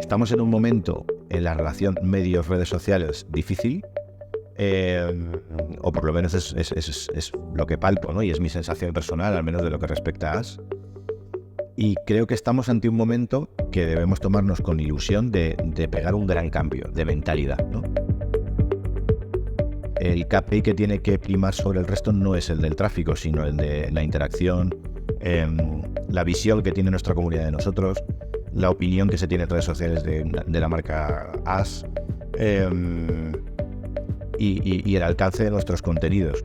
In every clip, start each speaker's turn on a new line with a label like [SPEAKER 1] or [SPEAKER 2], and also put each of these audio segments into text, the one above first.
[SPEAKER 1] Estamos en un momento en la relación medios-redes sociales difícil, o por lo menos es lo que palpo, ¿no? Y es mi sensación personal, al menos de lo que respecta a As. Y creo que estamos ante un momento que debemos tomarnos con ilusión de pegar un gran cambio de mentalidad, ¿no? El KPI que tiene que primar sobre el resto no es el del tráfico, sino el de la interacción, la visión que tiene nuestra comunidad de nosotros, la opinión que se tiene en redes sociales de la marca As, y el alcance de nuestros contenidos.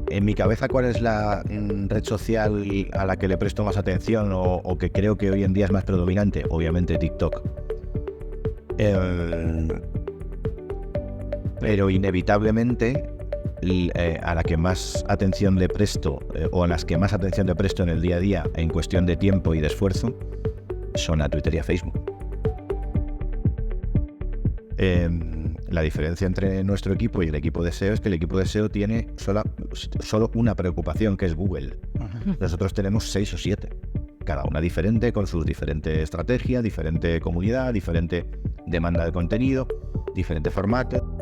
[SPEAKER 1] En mi cabeza, ¿cuál es la red social a la que le presto más atención o que creo que hoy en día es más predominante? Obviamente TikTok. Pero inevitablemente a la que más atención le presto o a las que más atención le presto en el día a día en cuestión de tiempo y de esfuerzo son a Twitter y a Facebook. La diferencia entre nuestro equipo y el equipo de SEO es que el equipo de SEO tiene solo una preocupación, que es Google. Nosotros tenemos 6 o 7, cada una diferente, con sus diferentes estrategias, diferente comunidad, diferente demanda de contenido, diferente formato.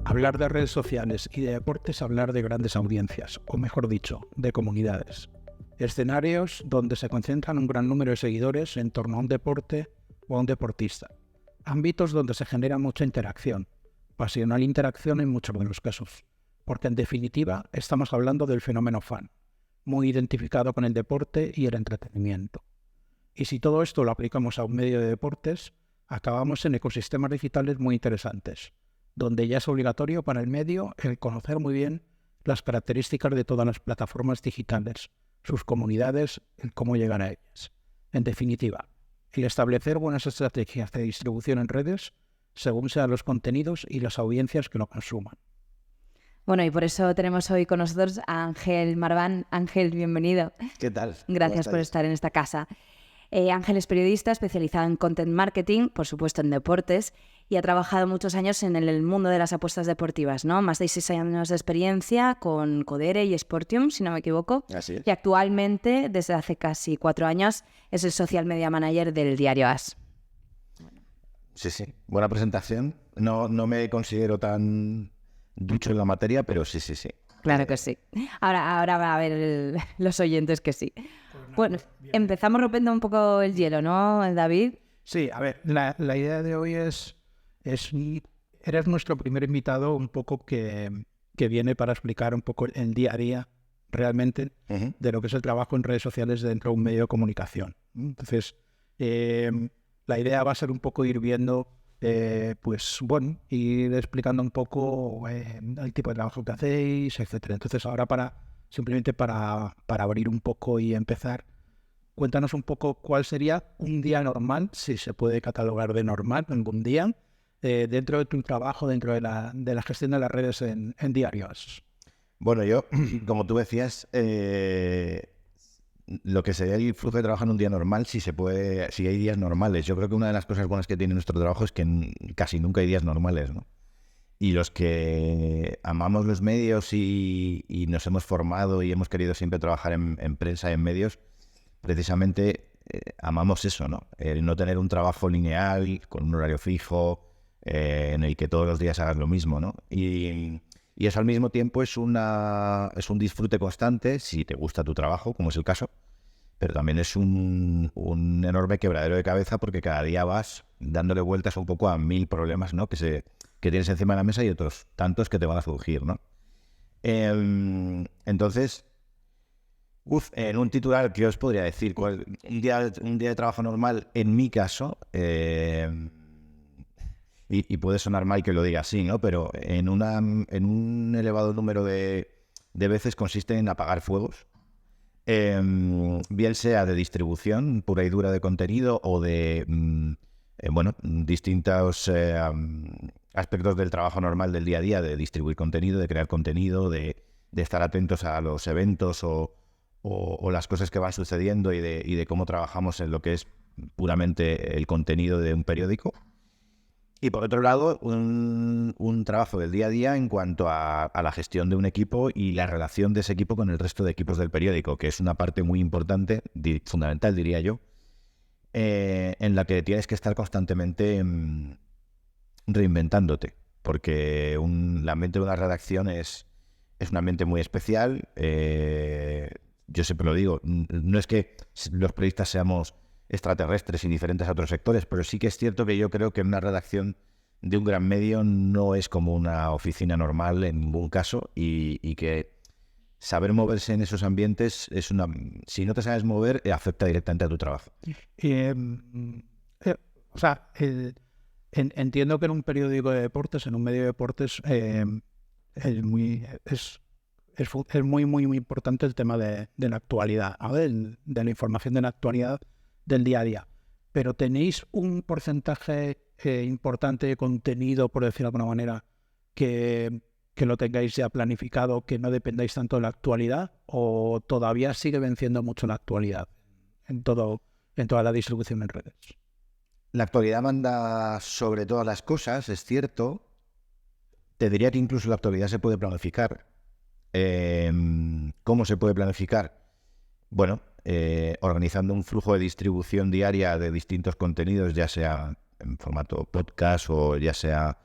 [SPEAKER 2] Hablar de redes sociales y de deportes es hablar de grandes audiencias, o mejor dicho, de comunidades. Escenarios donde se concentran un gran número de seguidores en torno a un deporte o a un deportista. Ámbitos donde se genera mucha interacción, pasional interacción en muchos de los casos, porque en definitiva estamos hablando del fenómeno fan, muy identificado con el deporte y el entretenimiento. Y si todo esto lo aplicamos a un medio de deportes, acabamos en ecosistemas digitales muy interesantes, donde ya es obligatorio para el medio el conocer muy bien las características de todas las plataformas digitales, sus comunidades, el cómo llegar a ellas. En definitiva, el establecer buenas estrategias de distribución en redes según sean los contenidos y las audiencias que lo consuman.
[SPEAKER 3] Bueno, y por eso tenemos hoy con nosotros a Ángel Marván. Ángel, bienvenido.
[SPEAKER 1] ¿Qué tal?
[SPEAKER 3] Gracias por estar en esta casa. Ángel es periodista especializado en content marketing, por supuesto en deportes, y ha trabajado muchos años en el mundo de las apuestas deportivas, ¿no? Más de 6 años de experiencia con Codere y Sportium, si no me equivoco.
[SPEAKER 1] Así es.
[SPEAKER 3] Y actualmente, desde hace casi 4 años, es el social media manager del diario As.
[SPEAKER 1] Sí. Buena presentación. No me considero tan ducho en la materia, pero sí.
[SPEAKER 3] Claro que sí. Ahora va a ver los oyentes que sí. Bueno, empezamos rompiendo un poco el hielo, ¿no, David?
[SPEAKER 2] Sí, a ver, la idea de hoy es eres nuestro primer invitado un poco que viene para explicar un poco el día a día realmente de lo que es el trabajo en redes sociales dentro de un medio de comunicación. Entonces, la idea va a ser un poco ir viendo, ir explicando un poco el tipo de trabajo que hacéis, etcétera. Entonces, ahora simplemente para abrir un poco y empezar, cuéntanos un poco cuál sería un día normal, si se puede catalogar de normal algún día, dentro de tu trabajo, dentro de la gestión de las redes en diarios.
[SPEAKER 1] Bueno, yo, como tú decías, lo que sería el flujo de trabajo en un día normal, si hay días normales. Yo creo que una de las cosas buenas que tiene nuestro trabajo es que casi nunca hay días normales, ¿no? Y los que amamos los medios y nos hemos formado y hemos querido siempre trabajar en prensa y en medios, precisamente amamos eso, ¿no? El no tener un trabajo lineal, con un horario fijo, en el que todos los días hagas lo mismo, ¿no? Y eso al mismo tiempo es un disfrute constante, si te gusta tu trabajo, como es el caso, pero también es un enorme quebradero de cabeza porque cada día vas dándole vueltas un poco a 1000 problemas, ¿no? que tienes encima de la mesa y otros tantos que te van a surgir, ¿no? Entonces, en un titular, ¿qué os podría decir? Un día de trabajo normal, en mi caso, y puede sonar mal que lo diga así, ¿no? Pero en un elevado número de veces consiste en apagar fuegos, bien sea de distribución pura y dura de contenido o de distintos aspectos del trabajo normal del día a día, de distribuir contenido, de crear contenido, de estar atentos a los eventos o las cosas que van sucediendo y de cómo trabajamos en lo que es puramente el contenido de un periódico. Y por otro lado, un trabajo del día a día en cuanto a la gestión de un equipo y la relación de ese equipo con el resto de equipos del periódico, que es una parte muy importante, fundamental diría yo, en la que tienes que estar constantemente reinventándote, porque la mente de una redacción es un ambiente muy especial. Yo siempre lo digo, no es que los periodistas seamos extraterrestres indiferentes a otros sectores, pero sí que es cierto que yo creo que una redacción de un gran medio no es como una oficina normal en ningún caso, y que saber moverse en esos ambientes si no te sabes mover, afecta directamente a tu trabajo.
[SPEAKER 2] Entiendo que en un periódico de deportes, en un medio de deportes, es muy importante el tema de la actualidad, ¿no? de la información de la actualidad del día a día. Pero ¿tenéis un porcentaje importante de contenido, por decirlo de alguna manera, que lo tengáis ya planificado, que no dependáis tanto de la actualidad, o todavía sigue venciendo mucho la actualidad en toda la distribución en redes?
[SPEAKER 1] La actualidad manda sobre todas las cosas, es cierto. Te diría que incluso la actualidad se puede planificar. ¿Cómo se puede planificar? Bueno, organizando un flujo de distribución diaria de distintos contenidos, ya sea en formato podcast o ya sea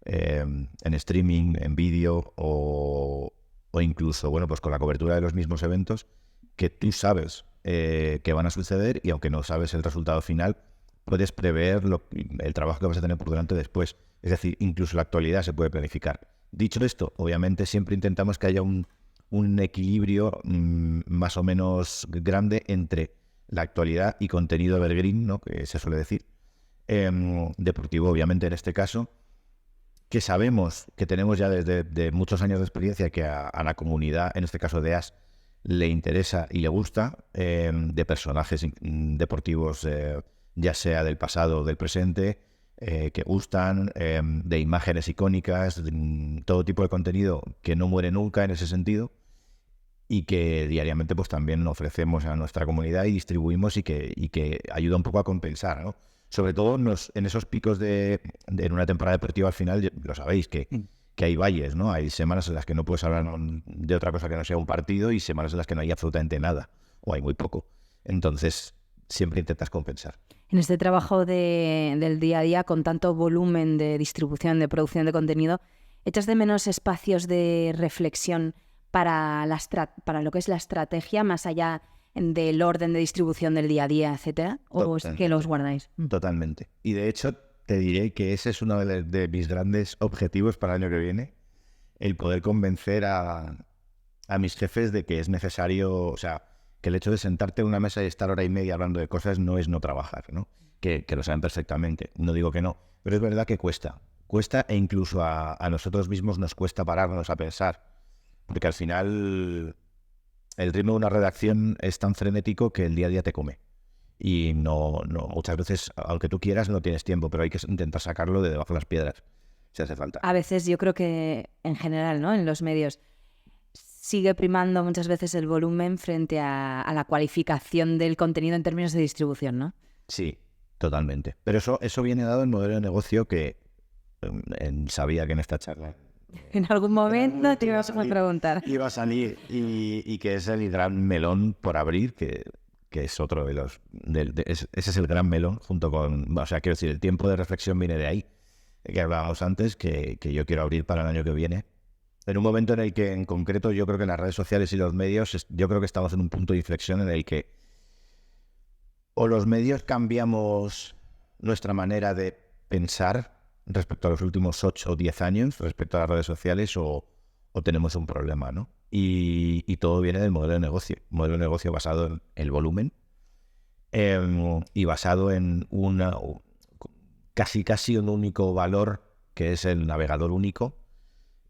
[SPEAKER 1] en streaming, en vídeo o incluso, bueno, pues con la cobertura de los mismos eventos que tú sabes que van a suceder, y aunque no sabes el resultado final, puedes prever el trabajo que vas a tener por delante después. Es decir, incluso la actualidad se puede planificar. Dicho esto, obviamente siempre intentamos que haya un equilibrio más o menos grande entre la actualidad y contenido evergreen, ¿no?, que se suele decir, deportivo, obviamente, en este caso, que sabemos que tenemos ya desde muchos años de experiencia que a la comunidad, en este caso de AS, le interesa y le gusta, de personajes deportivos, ya sea del pasado o del presente, que gustan, de imágenes icónicas, todo tipo de contenido que no muere nunca en ese sentido, y que diariamente pues también ofrecemos a nuestra comunidad y distribuimos, y que ayuda un poco a compensar, ¿no? Sobre todo en esos picos en una temporada deportiva, al final, lo sabéis, que hay valles, ¿no? Hay semanas en las que no puedes hablar de otra cosa que no sea un partido, y semanas en las que no hay absolutamente nada, o hay muy poco. Entonces, siempre intentas compensar.
[SPEAKER 3] En este trabajo del día a día, con tanto volumen de distribución, de producción de contenido, ¿echas de menos espacios de reflexión para lo que es la estrategia, más allá del orden de distribución del día a día, etcétera? ¿O es que los guardáis?
[SPEAKER 1] Totalmente. Y de hecho, te diré que ese es uno de mis grandes objetivos para el año que viene, el poder convencer a mis jefes de que es necesario, o sea, que el hecho de sentarte en una mesa y estar hora y media hablando de cosas no es no trabajar, ¿no? Que lo saben perfectamente, no digo que no, pero es verdad que cuesta, e incluso a nosotros mismos nos cuesta pararnos a pensar, porque al final el ritmo de una redacción es tan frenético que el día a día te come, y no muchas veces, aunque tú quieras, no tienes tiempo, pero hay que intentar sacarlo de debajo de las piedras si hace falta.
[SPEAKER 3] A veces yo creo que en general, ¿no?, en los medios sigue primando muchas veces el volumen frente a la cualificación del contenido en términos de distribución, ¿no?
[SPEAKER 1] Sí, totalmente. Pero eso viene dado en modelo de negocio que sabía que en esta charla
[SPEAKER 3] en algún momento te ibas a preguntar.
[SPEAKER 1] Iba a salir, y que es el gran melón por abrir, que es otro de los... ese es el gran melón, junto con... O sea, quiero decir, el tiempo de reflexión viene de ahí, que hablábamos antes, que yo quiero abrir para el año que viene. En un momento en el que, en concreto, yo creo que en las redes sociales y los medios, yo creo que estamos en un punto de inflexión en el que o los medios cambiamos nuestra manera de pensar respecto a los últimos 8 o 10 años, respecto a las redes sociales, o tenemos un problema, ¿no? Y todo viene del modelo de negocio basado en el volumen, y basado en casi un único valor, que es el navegador único.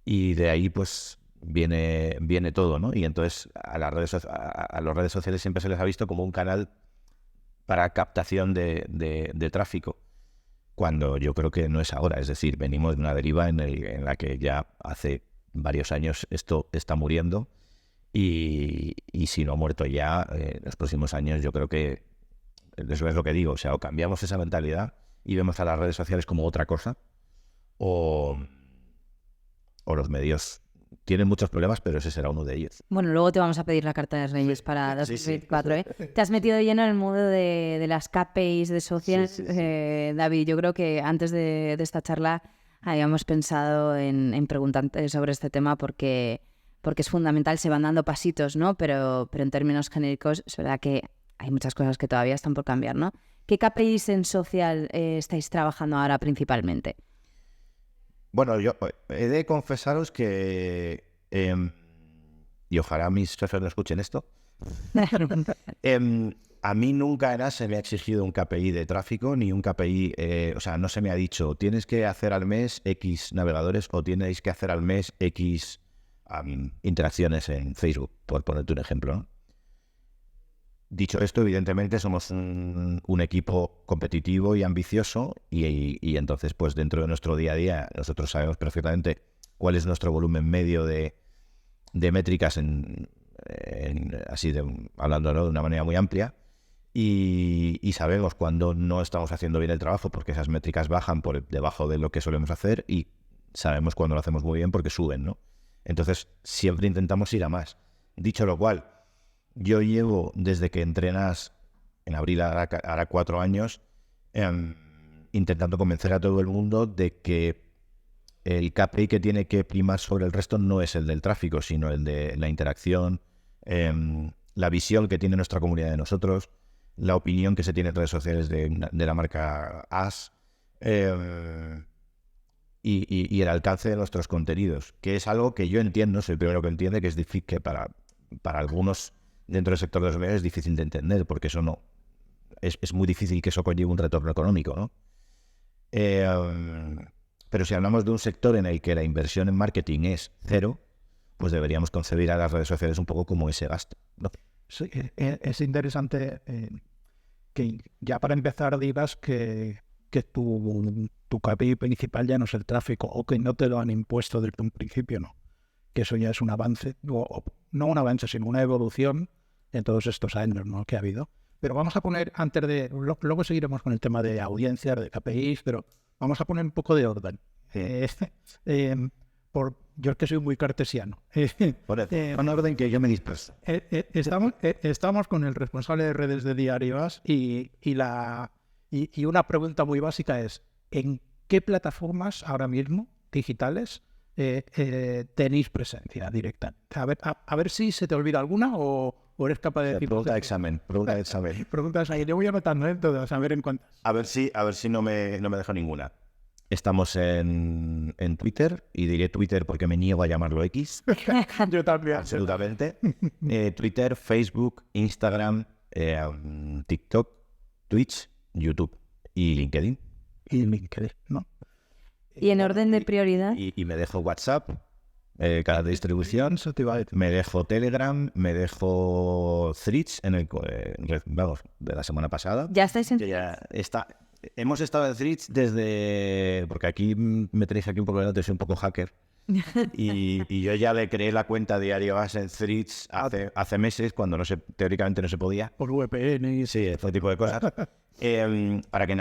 [SPEAKER 1] Y de ahí pues viene todo, ¿no? Y entonces a las redes sociales siempre se les ha visto como un canal para captación de tráfico, cuando yo creo que no es ahora. Es decir, venimos de una deriva en la que ya hace varios años esto está muriendo, y si no ha muerto ya, en los próximos años yo creo que eso es lo que digo. O sea, o cambiamos esa mentalidad y vemos a las redes sociales como otra cosa, o los medios tienen muchos problemas, pero ese será uno de ellos.
[SPEAKER 3] Bueno, luego te vamos a pedir la carta de Reyes para 2024, ¿eh? Te has metido lleno en el mundo de las KPIs de social. David, yo creo que antes de esta charla habíamos pensado en preguntarte sobre este tema porque es fundamental, se van dando pasitos, ¿no? Pero en términos genéricos es verdad que hay muchas cosas que todavía están por cambiar, ¿no? ¿Qué KPIs en social estáis trabajando ahora principalmente?
[SPEAKER 1] Bueno, yo he de confesaros que, y ojalá mis jefes no escuchen esto, a mí nunca en AS se me ha exigido un KPI de tráfico ni un KPI, o sea, no se me ha dicho, tienes que hacer al mes X navegadores o tienes que hacer al mes X interacciones en Facebook, por ponerte un ejemplo, ¿no? Dicho esto, evidentemente somos un equipo competitivo y ambicioso y entonces pues dentro de nuestro día a día nosotros sabemos perfectamente cuál es nuestro volumen medio de métricas hablando, ¿no?, de una manera muy amplia y sabemos cuando no estamos haciendo bien el trabajo porque esas métricas bajan por debajo de lo que solemos hacer y sabemos cuando lo hacemos muy bien porque suben, ¿no? Entonces siempre intentamos ir a más. Dicho lo cual, yo llevo desde que entrenas, en abril hará 4 años, intentando convencer a todo el mundo de que el KPI que tiene que primar sobre el resto no es el del tráfico, sino el de la interacción, la visión que tiene nuestra comunidad de nosotros, la opinión que se tiene en redes sociales de la marca AS y el alcance de nuestros contenidos, que es algo que yo entiendo, soy el primero que entiende, que es difícil, que para algunos dentro del sector de los medios es difícil de entender, porque eso no es muy difícil que eso conlleve un retorno económico, ¿no? Pero si hablamos de un sector en el que la inversión en marketing es cero, pues deberíamos concebir a las redes sociales un poco como ese gasto, ¿no?
[SPEAKER 2] Sí, es interesante que ya para empezar digas que tu KPI principal ya no es el tráfico o que no te lo han impuesto desde un principio, ¿no? Que eso ya es un avance, o no un avance, sino una evolución en todos estos años, ¿no?, que ha habido. Pero vamos a poner, luego seguiremos con el tema de audiencias, de KPIs, pero vamos a poner un poco de orden. Yo es que soy muy cartesiano.
[SPEAKER 1] Con orden que yo me disperso.
[SPEAKER 2] Estamos con el responsable de redes de Diario AS y una pregunta muy básica es, ¿en qué plataformas ahora mismo digitales tenéis presencia directa? A ver si se te olvida alguna o eres capaz de decir...
[SPEAKER 1] Pregunta de examen.
[SPEAKER 2] Preguntas ahí, yo voy anotando todas, a ver en cuántas.
[SPEAKER 1] A ver si no me dejo ninguna. Estamos en Twitter, y diré Twitter porque me niego a llamarlo X.
[SPEAKER 2] Yo también.
[SPEAKER 1] Absolutamente. Twitter, Facebook, Instagram, TikTok, Twitch, YouTube y LinkedIn.
[SPEAKER 2] Y LinkedIn, ¿no?
[SPEAKER 3] ¿Y en orden de prioridad?
[SPEAKER 1] Y me dejo WhatsApp, cada distribución,
[SPEAKER 2] Eso te iba a decir.
[SPEAKER 1] me dejo Telegram, me dejo Threads, vamos, de la semana pasada.
[SPEAKER 3] ¿Ya estáis en...?
[SPEAKER 1] Ya está. Hemos estado en Threads porque aquí me tenéis aquí un poco de notas, soy un poco hacker. Y yo ya le creé la cuenta Diario AS en Threads hace meses, cuando teóricamente no se podía.
[SPEAKER 2] Por VPN y...
[SPEAKER 1] Sí, ese tipo de cosas. Para que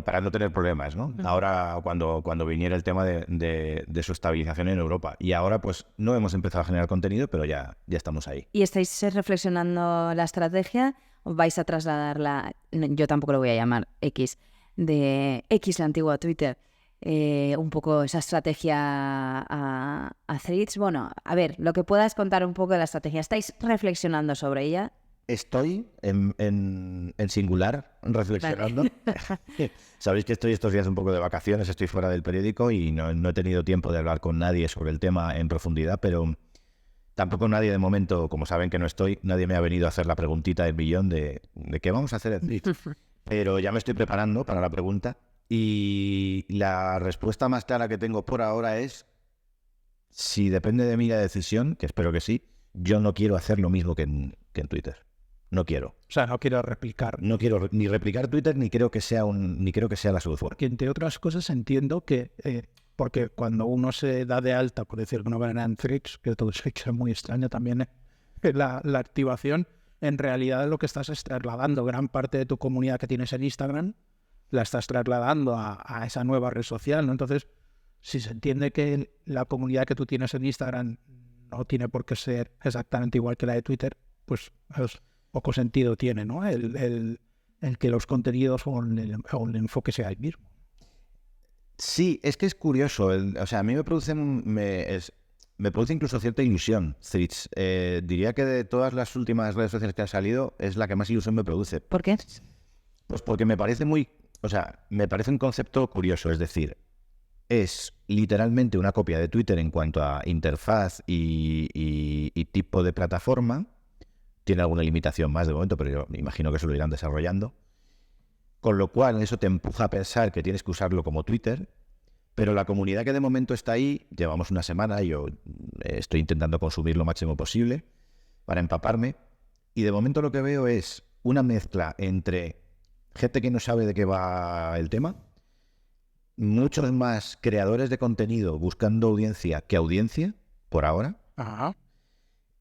[SPEAKER 1] para no tener problemas, ¿no? Ahora, cuando viniera el tema de su estabilización en Europa. Y ahora, pues, no hemos empezado a generar contenido, pero ya estamos ahí.
[SPEAKER 3] ¿Y estáis reflexionando la estrategia o vais a trasladarla? Yo tampoco lo voy a llamar X, de X, la antigua Twitter, un poco esa estrategia a Threads. Bueno, a ver, lo que puedas contar un poco de la estrategia. ¿Estáis reflexionando sobre ella?
[SPEAKER 1] Estoy en singular reflexionando. Vale. Sabéis que estoy estos días un poco de vacaciones, estoy fuera del periódico y no he tenido tiempo de hablar con nadie sobre el tema en profundidad, pero tampoco nadie de momento, como saben que no estoy, nadie me ha venido a hacer la preguntita del millón de qué vamos a hacer en Threads. Pero ya me estoy preparando para la pregunta y la respuesta más clara que tengo por ahora es, si depende de mí la decisión, que espero que sí, yo no quiero hacer lo mismo que en Twitter. No quiero.
[SPEAKER 2] O sea, no quiero replicar.
[SPEAKER 1] No quiero ni replicar Twitter, ni creo que sea la solución.
[SPEAKER 2] Porque entre otras cosas entiendo que, porque cuando uno se da de alta, por decirlo de una manera, en Threads, que todo eso es muy extraño también, la activación, en realidad lo que estás es trasladando gran parte de tu comunidad que tienes en Instagram, la estás trasladando a esa nueva red social, ¿no? Entonces, si se entiende que la comunidad que tú tienes en Instagram no tiene por qué ser exactamente igual que la de Twitter, pues poco sentido tiene, ¿no? El que los contenidos o el enfoque sea el mismo.
[SPEAKER 1] Sí, es que es curioso. O sea, a mí me produce incluso cierta ilusión, Threads. Diría que de todas las últimas redes sociales que han salido, es la que más ilusión me produce.
[SPEAKER 3] ¿Por qué?
[SPEAKER 1] Pues porque me parece me parece un concepto curioso. Es decir, es literalmente una copia de Twitter en cuanto a interfaz y tipo de plataforma. Tiene alguna limitación más de momento, pero yo me imagino que eso lo irán desarrollando. Con lo cual, eso te empuja a pensar que tienes que usarlo como Twitter, pero la comunidad que de momento está ahí, llevamos una semana, yo estoy intentando consumir lo máximo posible para empaparme, y de momento lo que veo es una mezcla entre gente que no sabe de qué va el tema, muchos más creadores de contenido buscando audiencia que audiencia, por ahora,
[SPEAKER 2] Ajá.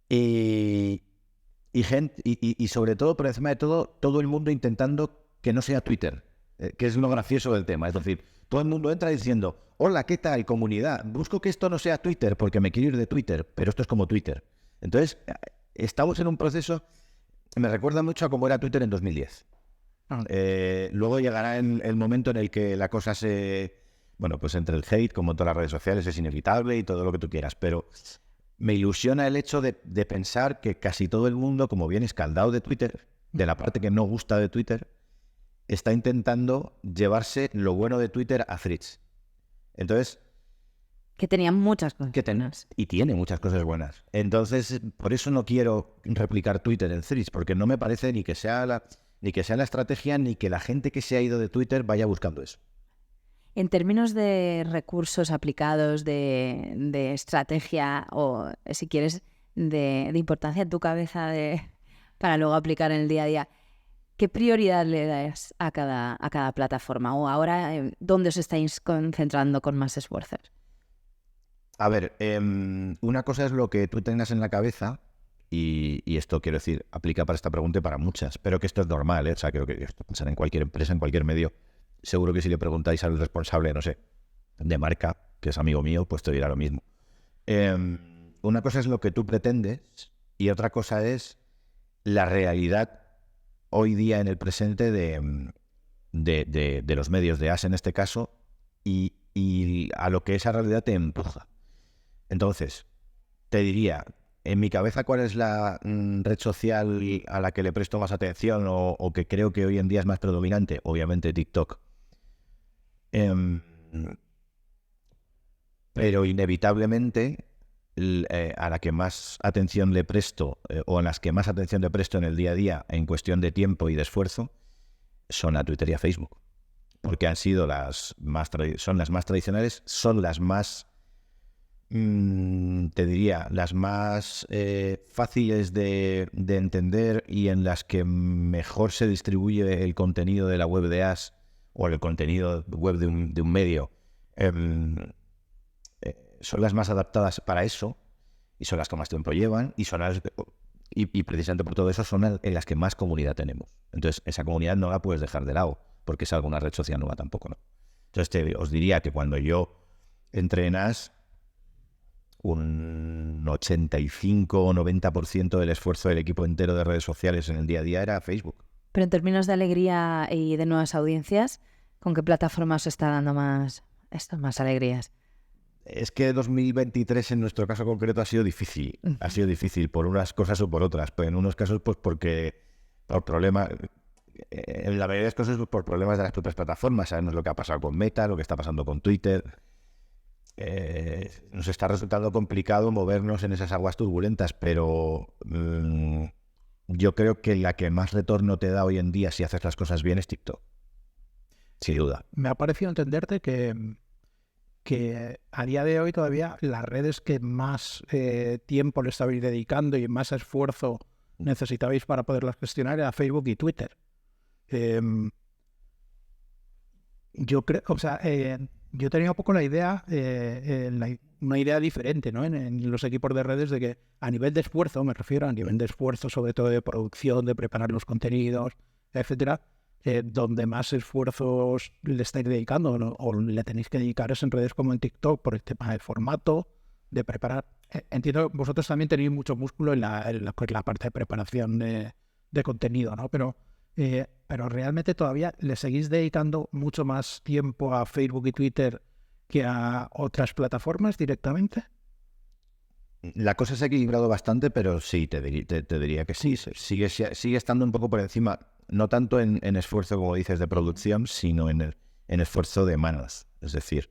[SPEAKER 1] y sobre todo, por encima de todo el mundo intentando que no sea Twitter, que es lo gracioso del tema. Es decir, todo el mundo entra diciendo, hola, ¿qué tal, comunidad? Busco que esto no sea Twitter porque me quiero ir de Twitter, pero esto es como Twitter. Entonces, estamos en un proceso, me recuerda mucho a cómo era Twitter en 2010. Luego llegará el momento en el que la cosa pues entre el hate, como en todas las redes sociales, es inevitable y todo lo que tú quieras, pero me ilusiona el hecho de pensar que casi todo el mundo, como viene escaldado de Twitter, de la parte que no gusta de Twitter, está intentando llevarse lo bueno de Twitter a Threads. Entonces...
[SPEAKER 3] Que tenía muchas cosas buenas.
[SPEAKER 1] Y tiene muchas cosas buenas. Entonces, por eso no quiero replicar Twitter en Threads, porque no me parece ni que sea la estrategia, ni que la gente que se ha ido de Twitter vaya buscando eso.
[SPEAKER 3] En términos de recursos aplicados, de estrategia o, si quieres, de importancia en tu cabeza para luego aplicar en el día a día, ¿qué prioridad le das a cada plataforma? O ahora, ¿dónde os estáis concentrando con más esfuerzos?
[SPEAKER 1] A ver, una cosa es lo que tú tengas en la cabeza, y esto, quiero decir, aplica para esta pregunta y para muchas, pero que esto es normal, ¿eh? O sea, creo que esto pasa en cualquier empresa, en cualquier medio. Seguro que si le preguntáis al responsable, no sé, de marca, que es amigo mío, pues te dirá lo mismo. Una cosa es lo que tú pretendes y otra cosa es la realidad hoy día en el presente de los medios de AS en este caso y a lo que esa realidad te empuja. Entonces, te diría, en mi cabeza, ¿cuál es la red social a la que le presto más atención o que creo que hoy en día es más predominante? Obviamente TikTok. Pero inevitablemente a la que más atención le presto o a las que más atención le presto en el día a día en cuestión de tiempo y de esfuerzo son a Twitter y a Facebook, porque han sido son las más tradicionales, son las más te diría, las más fáciles de entender y en las que mejor se distribuye el contenido de la web de AS o el contenido web de un medio. Son las más adaptadas para eso y son las que más tiempo llevan y precisamente por todo eso son en las que más comunidad tenemos. Entonces, esa comunidad no la puedes dejar de lado porque es alguna red social nueva tampoco, ¿no? Entonces, os diría que cuando yo entré en AS, un 85 o 90% del esfuerzo del equipo entero de redes sociales en el día a día era Facebook.
[SPEAKER 3] Pero en términos de alegría y de nuevas audiencias, ¿con qué plataforma os está dando más alegrías?
[SPEAKER 1] Es que 2023 en nuestro caso concreto ha sido difícil. Ha sido difícil por unas cosas o por otras. Pero en unos casos, pues porque por problemas... En la mayoría de los casos, pues, por problemas de las propias plataformas. Sabemos lo que ha pasado con Meta, lo que está pasando con Twitter. Nos está resultando complicado movernos en esas aguas turbulentas, pero yo creo que la que más retorno te da hoy en día si haces las cosas bien es TikTok. Sin duda.
[SPEAKER 2] Me ha parecido entenderte que a día de hoy todavía las redes que más tiempo le estabais dedicando y más esfuerzo necesitabais para poderlas gestionar era Facebook y Twitter. Yo creo, o sea, yo tenía un poco la idea, una idea diferente, ¿no? En los equipos de redes de que a nivel de esfuerzo, me refiero a nivel de esfuerzo sobre todo de producción, de preparar los contenidos, etcétera, donde más esfuerzos le estáis dedicando, ¿no? O le tenéis que dedicar es en redes como en TikTok por el tema de formato, de preparar. Entiendo que vosotros también tenéis mucho músculo en la parte de preparación de contenido, ¿no? Pero realmente todavía le seguís dedicando mucho más tiempo a Facebook y Twitter que a otras plataformas directamente.
[SPEAKER 1] La cosa se ha equilibrado bastante, pero sí, te diría que sí. Sigue estando un poco por encima, no tanto en esfuerzo, como dices, de producción, sino en esfuerzo de manos. Es decir,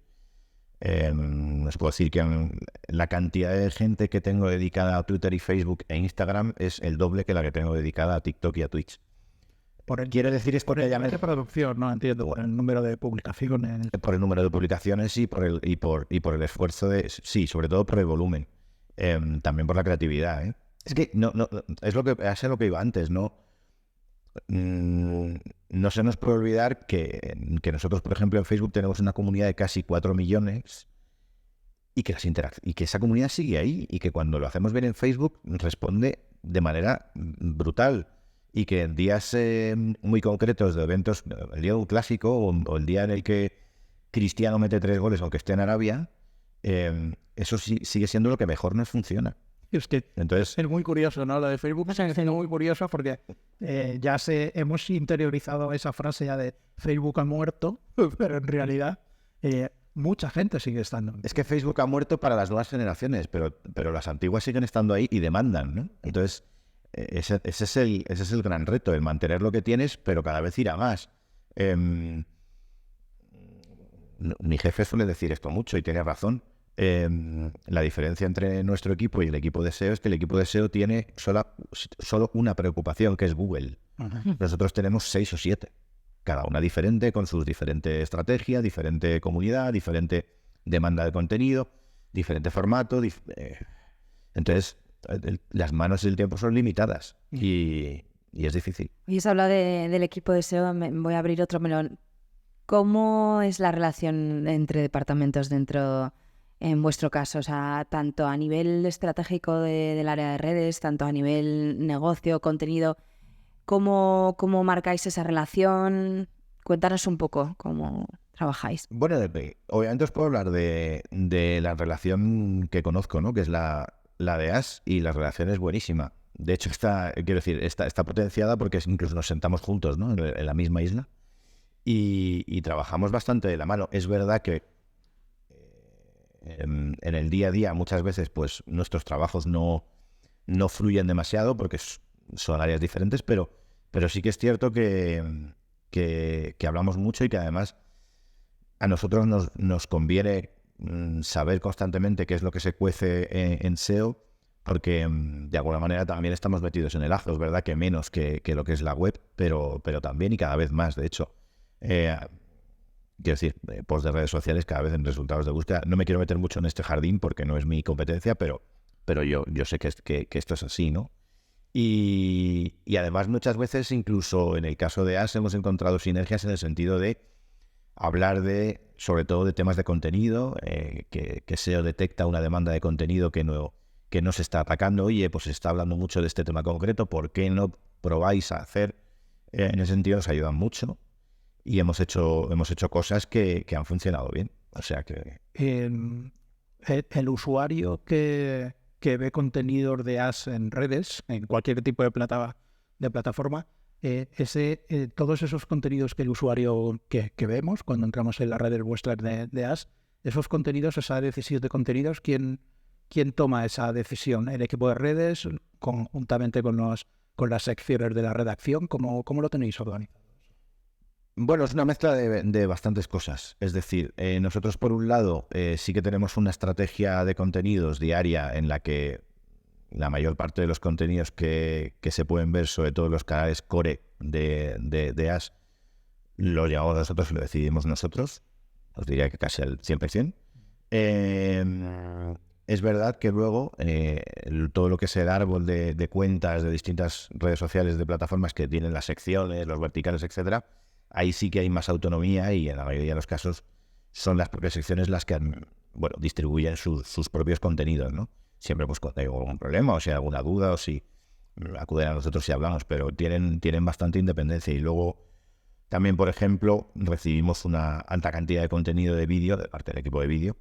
[SPEAKER 1] os puedo decir que la cantidad de gente que tengo dedicada a Twitter y Facebook e Instagram es el doble que la que tengo dedicada a TikTok y a Twitch. Quiero decir esto
[SPEAKER 2] por el nivel de producción, no entiendo, por el número de publicaciones.
[SPEAKER 1] Por el número de publicaciones y por el esfuerzo sí, sobre todo por el volumen. También por la creatividad, ¿eh? Es que no es a lo que iba antes, ¿no? No se nos puede olvidar que nosotros, por ejemplo, en Facebook tenemos una comunidad de casi 4 millones y que esa comunidad sigue ahí y que cuando lo hacemos bien en Facebook responde de manera brutal y que en días muy concretos de eventos, el día de un clásico o el día en el que Cristiano mete 3 goles aunque esté en Arabia, eso sigue siendo lo que mejor nos funciona.
[SPEAKER 2] Es que
[SPEAKER 1] entonces
[SPEAKER 2] es muy curioso, ¿no? Lo de Facebook es muy curioso porque hemos interiorizado esa frase ya de Facebook ha muerto, pero en realidad mucha gente sigue estando.
[SPEAKER 1] Es que Facebook ha muerto para las nuevas generaciones, pero las antiguas siguen estando ahí y demandan, ¿no? Entonces ese es el gran reto, el mantener lo que tienes, pero cada vez ir a más. Mi jefe suele decir esto mucho y tiene razón. La diferencia entre nuestro equipo y el equipo de SEO es que el equipo de SEO tiene solo una preocupación, que es Google. Uh-huh. Nosotros tenemos 6 o 7, cada una diferente, con sus diferentes estrategias, diferente comunidad, diferente demanda de contenido, diferente formato. Entonces, las manos y el tiempo son limitadas y es difícil.
[SPEAKER 3] Y has hablado del equipo de SEO, voy a abrir otro melón. ¿Cómo es la relación entre departamentos en vuestro caso? O sea, tanto a nivel estratégico del área de redes, tanto a nivel negocio, contenido, ¿cómo marcáis esa relación? Cuéntanos un poco cómo trabajáis.
[SPEAKER 1] Bueno, obviamente os puedo hablar de la relación que conozco, ¿no? Que es la de AS, y la relación es buenísima. De hecho, está potenciada porque incluso nos sentamos juntos, ¿no? En la misma isla y trabajamos bastante de la mano. Es verdad que en el día a día muchas veces pues nuestros trabajos no fluyen demasiado porque son áreas diferentes, pero sí que es cierto que hablamos mucho y que además a nosotros nos conviene saber constantemente qué es lo que se cuece en SEO, porque de alguna manera también estamos metidos en el ajo. Es verdad que menos que lo que es la web, pero también y cada vez más, de hecho. Quiero decir, posts de redes sociales cada vez en resultados de búsqueda. No me quiero meter mucho en este jardín porque no es mi competencia, pero yo sé que esto es así, ¿no? Y además muchas veces, incluso en el caso de AS, hemos encontrado sinergias en el sentido de hablar sobre todo de temas de contenido, que SEO detecta una demanda de contenido que no se está atacando. Oye, pues se está hablando mucho de este tema concreto, ¿por qué no probáis a hacer? En ese sentido nos ayudan mucho. Y hemos hecho cosas que han funcionado bien. O sea que
[SPEAKER 2] el usuario que ve contenidos de AS en redes, en cualquier tipo de plataforma, todos esos contenidos que el usuario que vemos cuando entramos en las redes vuestras de AS, esos contenidos, esa decisión de contenidos, ¿quién toma esa decisión? ¿El equipo de redes conjuntamente con las secciones de la redacción? ¿Cómo lo tenéis organizado?
[SPEAKER 1] Bueno, es una mezcla de bastantes cosas. Es decir, nosotros por un lado sí que tenemos una estrategia de contenidos diaria en la que la mayor parte de los contenidos que se pueden ver, sobre todo los canales core de AS, lo llevamos nosotros y lo decidimos nosotros. Os diría que casi al 100%. Es verdad que luego todo lo que es el árbol de cuentas de distintas redes sociales, de plataformas que tienen las secciones, los verticales, etcétera, ahí sí que hay más autonomía y en la mayoría de los casos son las propias secciones las que distribuyen sus propios contenidos, ¿no? Siempre pues cuando hay algún problema o si hay alguna duda o si acuden a nosotros si hablamos, pero tienen bastante independencia. Y luego También, por ejemplo, recibimos una alta cantidad de contenido de vídeo de parte del equipo de vídeo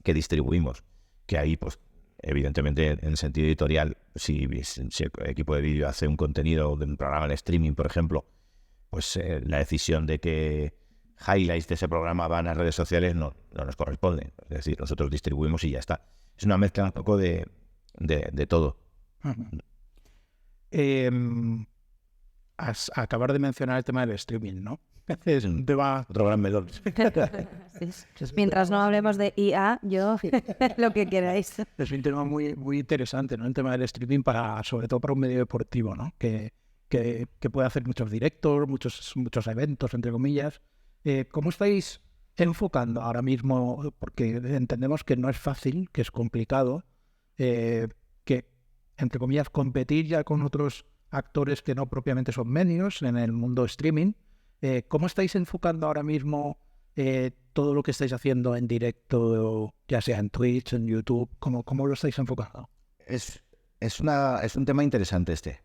[SPEAKER 1] que distribuimos, que ahí, pues, evidentemente, en sentido editorial, si el equipo de vídeo hace un contenido de un programa de streaming, por ejemplo, pues la decisión de que highlights de ese programa van a redes sociales no nos corresponde. Es decir, nosotros distribuimos y ya está. Es una mezcla un poco de todo.
[SPEAKER 2] Acabar de mencionar el tema del streaming, ¿no? Es un tema...
[SPEAKER 1] Otro gran melón.
[SPEAKER 3] Sí. Mientras no hablemos de IA, yo lo que queráis.
[SPEAKER 2] Es un tema muy, muy interesante, ¿no? El tema del streaming, sobre todo para un medio deportivo, ¿no? Que puede hacer muchos directos, muchos eventos, entre comillas. ¿Cómo estáis enfocando ahora mismo? Porque entendemos que no es fácil, que es complicado, que, entre comillas, competir ya con otros actores que no propiamente son medios en el mundo streaming. ¿Cómo estáis enfocando ahora mismo todo lo que estáis haciendo en directo, ya sea en Twitch, en YouTube? ¿Cómo lo estáis enfocando?
[SPEAKER 1] Es un tema interesante este.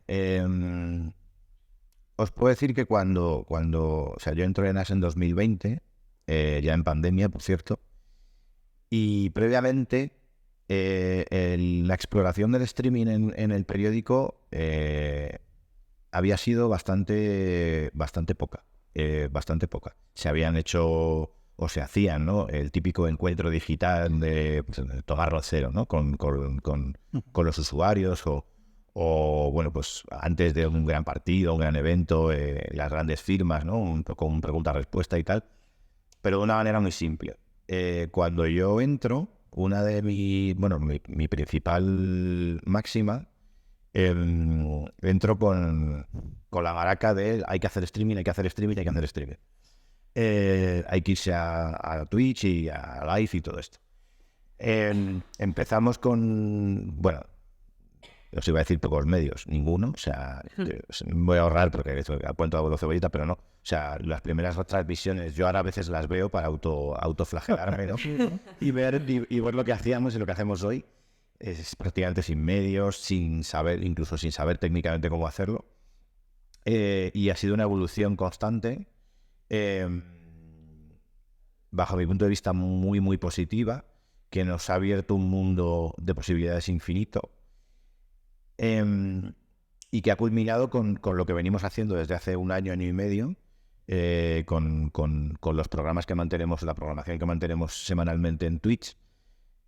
[SPEAKER 1] Os puedo decir que cuando o sea, yo entré en AS en 2020, ya en pandemia, por cierto, y previamente la exploración del streaming en el periódico había sido bastante poca. Bastante poca. Se habían hecho o se hacían, ¿no? El típico encuentro digital de tomarlo cero, ¿no? Con los usuarios o bueno, pues antes de un gran partido, un gran evento, las grandes firmas, ¿no? Un poco un pregunta-respuesta y tal, pero de una manera muy simple. Cuando yo entro, una de mi principal máxima, entro con la maraca de hay que hacer streaming, hay que hacer streaming, hay que hacer streaming. Hay que irse a Twitch y a Live y todo esto. Empezamos con, bueno, os iba a decir pocos medios, ninguno, o sea, voy a ahorrar porque esto cuento a cebollita, pero no. O sea, las primeras transmisiones yo ahora a veces las veo para autoflagelarme, ¿no? y ver lo que hacíamos y lo que hacemos hoy. Es prácticamente sin medios, incluso sin saber técnicamente cómo hacerlo. Y ha sido una evolución constante, bajo mi punto de vista muy, muy positiva, que nos ha abierto un mundo de posibilidades infinito, y que ha culminado con lo que venimos haciendo desde hace un año y medio, con los programas que mantenemos, la programación que mantenemos semanalmente en Twitch,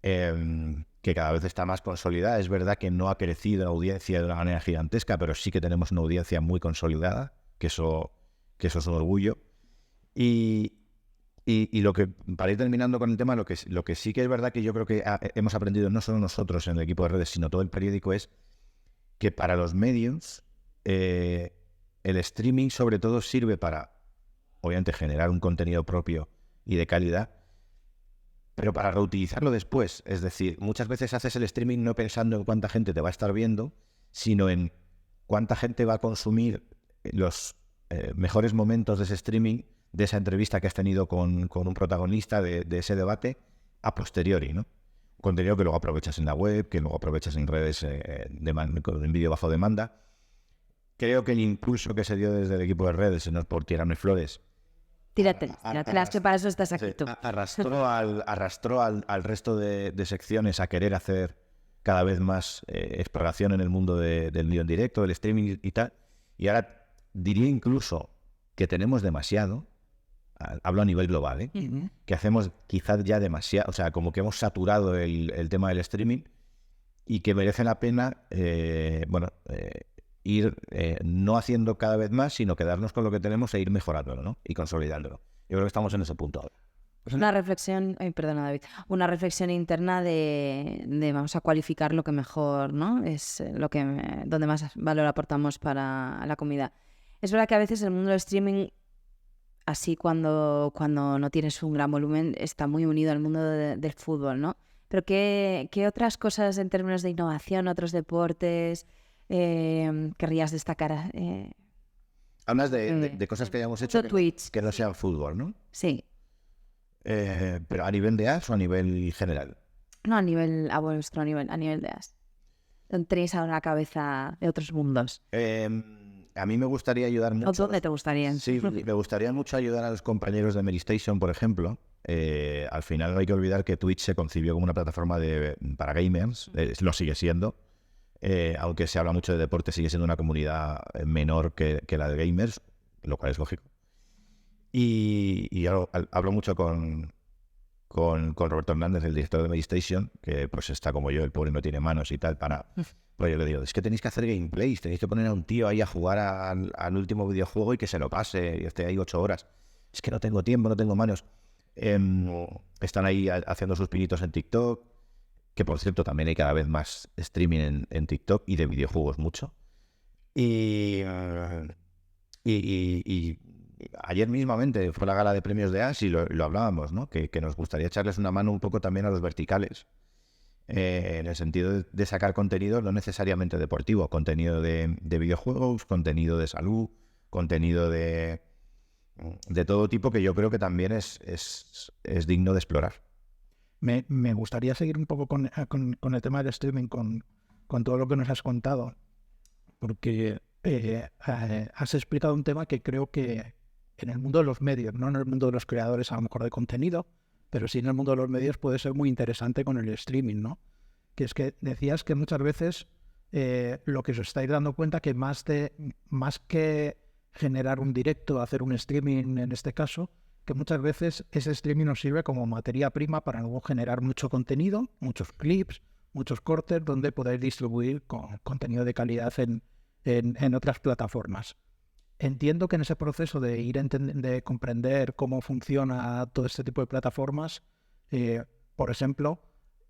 [SPEAKER 1] que cada vez está más consolidada. Es verdad que no ha crecido la audiencia de una manera gigantesca, pero sí que tenemos una audiencia muy consolidada, que eso es un orgullo. Y lo que, para ir terminando con el tema, lo que sí que es verdad que yo creo que hemos aprendido, no solo nosotros en el equipo de redes, sino todo el periódico, es que para los medios el streaming sobre todo sirve para, obviamente, generar un contenido propio y de calidad, pero para reutilizarlo después. Es decir, muchas veces haces el streaming no pensando en cuánta gente te va a estar viendo, sino en cuánta gente va a consumir los mejores momentos de ese streaming, de esa entrevista que has tenido con un protagonista, de ese debate, a posteriori, ¿no? Contenido que luego aprovechas en la web, que luego aprovechas en redes en vídeo bajo demanda. Creo que el impulso que se dio desde el equipo de redes, no es por tirarme flores,
[SPEAKER 3] tíratelas, que para eso estás aquí tú.
[SPEAKER 1] Arrastró al resto de secciones a querer hacer cada vez más exploración en el mundo del vídeo en directo, del streaming y tal. Y ahora diría incluso que tenemos demasiado, hablo a nivel global, que hacemos quizás ya demasiado, o sea, como que hemos saturado el tema del streaming y que merece la pena, ir no haciendo cada vez más, sino quedarnos con lo que tenemos e ir mejorándolo, ¿no? Y consolidándolo. Yo creo que estamos en ese punto ahora.
[SPEAKER 3] Una reflexión, perdona David, una reflexión interna de vamos a cualificar lo que mejor, ¿no? Es donde más valor aportamos para la comunidad. Es verdad que a veces el mundo del streaming, así cuando no tienes un gran volumen, está muy unido al mundo del fútbol, ¿no? Pero ¿qué otras cosas en términos de innovación, otros deportes, querrías destacar?
[SPEAKER 1] Hablas de cosas que hayamos hecho que no sean fútbol, ¿no?
[SPEAKER 3] Sí.
[SPEAKER 1] ¿Pero a nivel de AS o a nivel general?
[SPEAKER 3] No, a vuestro nivel, a nivel de AS. Tenéis ahora la cabeza de otros mundos.
[SPEAKER 1] a mí me gustaría ayudar mucho.
[SPEAKER 3] ¿O dónde te gustaría?
[SPEAKER 1] Sí, me gustaría mucho ayudar a los compañeros de Medistation, por ejemplo. Al final no hay que olvidar que Twitch se concibió como una plataforma para gamers, lo sigue siendo. Aunque se habla mucho de deporte, sigue siendo una comunidad menor que la de gamers, lo cual es lógico. Y hablo mucho con Roberto Hernández, el director de Medistation, que pues está como yo, el pobre no tiene manos y tal, pues yo le digo, es que tenéis que hacer gameplays, tenéis que poner a un tío ahí a jugar al último videojuego y que se lo pase y esté ahí 8 horas. Es que no tengo tiempo, no tengo manos. Están ahí haciendo sus pinitos en TikTok, que por cierto también hay cada vez más streaming en TikTok y de videojuegos mucho. Y ayer mismamente fue la gala de premios de AS y lo hablábamos, ¿no? Que nos gustaría echarles una mano un poco también a los verticales, en el sentido de sacar contenido no necesariamente deportivo, contenido de videojuegos, contenido de salud, contenido de todo tipo, que yo creo que también es digno de explorar.
[SPEAKER 2] Me gustaría seguir un poco con el tema del streaming, con todo lo que nos has contado, porque has explicado un tema que creo que en el mundo de los medios, no en el mundo de los creadores a lo mejor de contenido, pero sí en el mundo de los medios puede ser muy interesante con el streaming, ¿no? Que es que decías que muchas veces lo que os estáis dando cuenta que más que generar un directo, hacer un streaming en este caso, que muchas veces ese streaming nos sirve como materia prima para luego generar mucho contenido, muchos clips, muchos cortes, donde poder distribuir contenido de calidad en otras plataformas. Entiendo que en ese proceso de de comprender cómo funciona todo este tipo de plataformas, por ejemplo,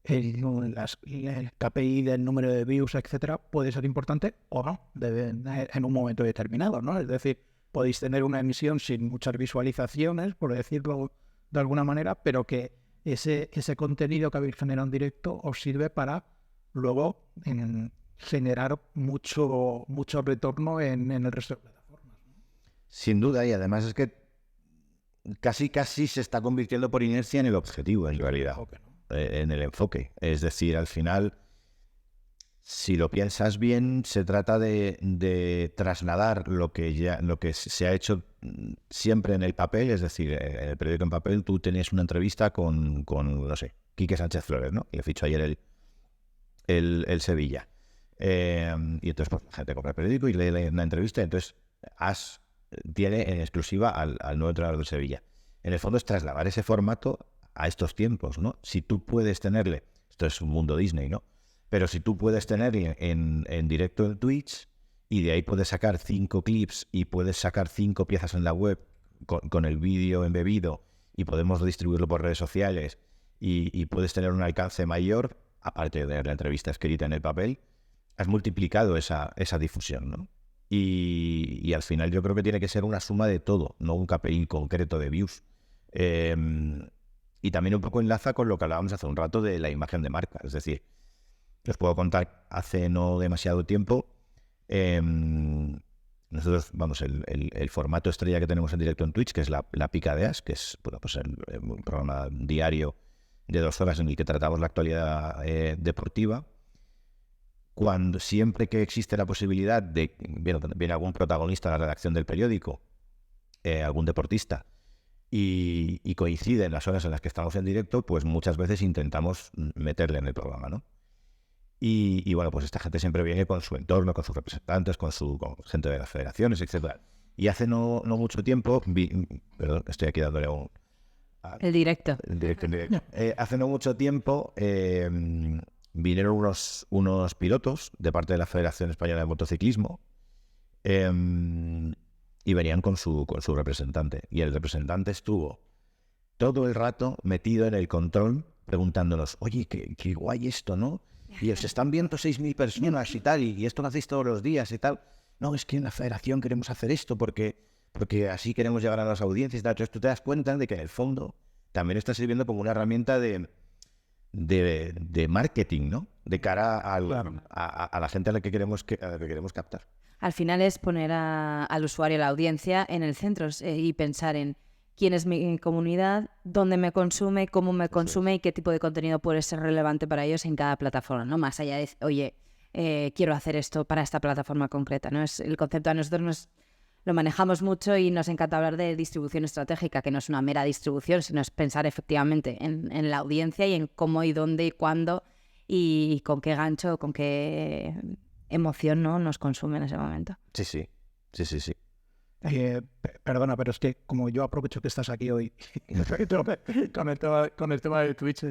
[SPEAKER 2] el KPI del número de views, etcétera, puede ser importante o no en un momento determinado, ¿no? Es decir, podéis tener una emisión sin muchas visualizaciones, por decirlo de alguna manera, pero que ese contenido que habéis generado en directo os sirve para luego generar mucho retorno en el resto de plataformas.
[SPEAKER 1] Sin duda, y además es que casi se está convirtiendo por inercia en el objetivo, en realidad, en el enfoque. Es decir, al final, si lo piensas bien, se trata de trasladar lo que se ha hecho siempre en el papel. Es decir, en el periódico en papel tú tenías una entrevista con no sé, Quique Sánchez Flores, ¿no? Y le fichó ayer el Sevilla. Y entonces pues, la gente compra el periódico y lee una entrevista, y entonces tiene en exclusiva al nuevo entrenador del Sevilla. En el fondo es trasladar ese formato a estos tiempos, ¿no? Si tú puedes tenerle, esto es un mundo Disney, ¿no? Pero si tú puedes tenerle en directo en Twitch y de ahí puedes sacar 5 clips y puedes sacar 5 piezas en la web con el vídeo embebido y podemos distribuirlo por redes sociales y puedes tener un alcance mayor, aparte de tener la entrevista escrita en el papel, has multiplicado esa difusión, ¿no? Y al final yo creo que tiene que ser una suma de todo, no un KPI concreto de views. Y también un poco enlaza con lo que hablábamos hace un rato de la imagen de marca. Es decir, os puedo contar, hace no demasiado tiempo, nosotros, vamos, el formato estrella que tenemos en directo en Twitch, que es la Pica de As, que es bueno, pues un programa diario de 2 horas en el que tratamos la actualidad deportiva. Siempre que existe la posibilidad de viene algún protagonista a la redacción del periódico, algún deportista, y coinciden las horas en las que estamos en directo, pues muchas veces intentamos meterle en el programa, ¿no? Y bueno, pues esta gente siempre viene con su entorno, con sus representantes, con gente de las federaciones, etc. Y hace no mucho tiempo, perdón, estoy aquí dándole
[SPEAKER 3] el directo.
[SPEAKER 1] Hace no mucho tiempo vinieron unos pilotos de parte de la Federación Española de Motociclismo y venían con su representante. Y el representante estuvo todo el rato metido en el control preguntándonos, oye, qué guay esto, ¿no? Y os están viendo 6.000 personas y tal, y esto lo hacéis todos los días y tal. No, es que en la federación queremos hacer esto porque así queremos llegar a las audiencias y tal. Entonces tú te das cuenta de que en el fondo también está sirviendo como una herramienta de marketing, ¿no? De cara a la gente a la que queremos captar.
[SPEAKER 3] Al final es poner al usuario, a la audiencia, en el centro y pensar en quién es mi comunidad, dónde me consume, cómo me consume y qué tipo de contenido puede ser relevante para ellos en cada plataforma, ¿no? Más allá de, oye, quiero hacer esto para esta plataforma concreta, ¿no? Es el concepto a nosotros lo manejamos mucho y nos encanta hablar de distribución estratégica, que no es una mera distribución, sino es pensar efectivamente en la audiencia y en cómo y dónde y cuándo y con qué gancho, con qué emoción, ¿no?, nos consume en ese momento.
[SPEAKER 1] Sí.
[SPEAKER 2] Perdona, pero es que como yo aprovecho que estás aquí hoy con el tema de Twitch...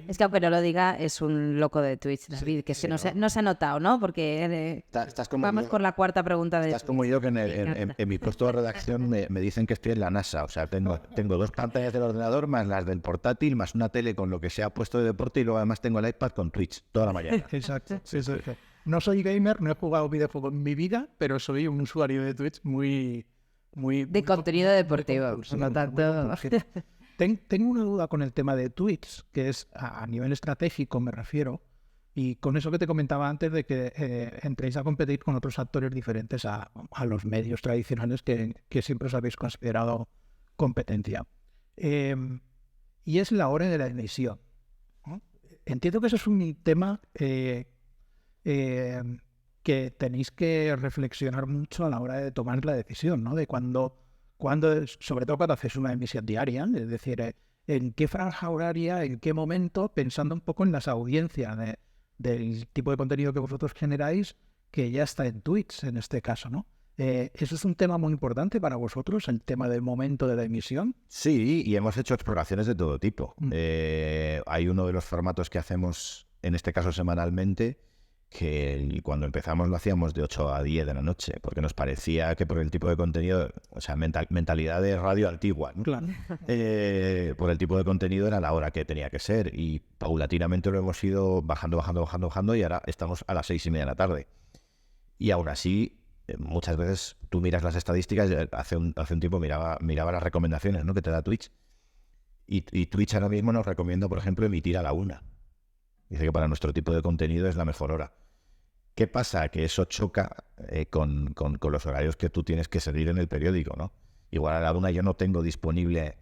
[SPEAKER 3] Es que aunque no lo diga, es un loco de Twitch, David, que no se ha notado, ¿no? Porque
[SPEAKER 1] estás como
[SPEAKER 3] vamos
[SPEAKER 1] yo,
[SPEAKER 3] por la cuarta pregunta de
[SPEAKER 1] Estás
[SPEAKER 3] Twitch.
[SPEAKER 1] como yo, que en mi puesto de redacción me dicen que estoy en la NASA. O sea, tengo 2 pantallas del ordenador, más las del portátil, más una tele con lo que se ha puesto de deporte, y luego además tengo el iPad con Twitch toda la mañana.
[SPEAKER 2] Exacto. Sí. No soy gamer, no he jugado videojuegos en mi vida, pero soy un usuario de Twitch muy
[SPEAKER 3] contenido deportivo, por lo tanto...
[SPEAKER 2] Tengo una duda con el tema de Twitch, que es a nivel estratégico, me refiero, y con eso que te comentaba antes de que entréis a competir con otros actores diferentes a los medios tradicionales que siempre os habéis considerado competencia. Y es la hora de la emisión, ¿no? Entiendo que eso es un tema que tenéis que reflexionar mucho a la hora de tomar la decisión, ¿no? De cuando sobre todo cuando haces una emisión diaria, es decir, en qué franja horaria, en qué momento, pensando un poco en las audiencias del tipo de contenido que vosotros generáis, que ya está en Twitch en este caso, ¿no? ¿Eso es un tema muy importante para vosotros, el tema del momento de la emisión?
[SPEAKER 1] Sí, y hemos hecho exploraciones de todo tipo. Hay uno de los formatos que hacemos, en este caso semanalmente, que cuando empezamos lo hacíamos de 8 a 10 de la noche, porque nos parecía que por el tipo de contenido, o sea, mentalidad de radio antigua, ¿no?
[SPEAKER 2] Claro.
[SPEAKER 1] Por el tipo de contenido era la hora que tenía que ser, y paulatinamente lo hemos ido bajando, y ahora estamos a las 6:30 de la tarde. Y aún así, muchas veces tú miras las estadísticas. Hace un tiempo miraba las recomendaciones, ¿no?, que te da Twitch, y Twitch ahora mismo nos recomienda, por ejemplo, emitir a la 1. Dice que para nuestro tipo de contenido es la mejor hora. ¿Qué pasa? Que eso choca con los horarios que tú tienes que seguir en el periódico, ¿no? Igual a la 1 yo no tengo disponible,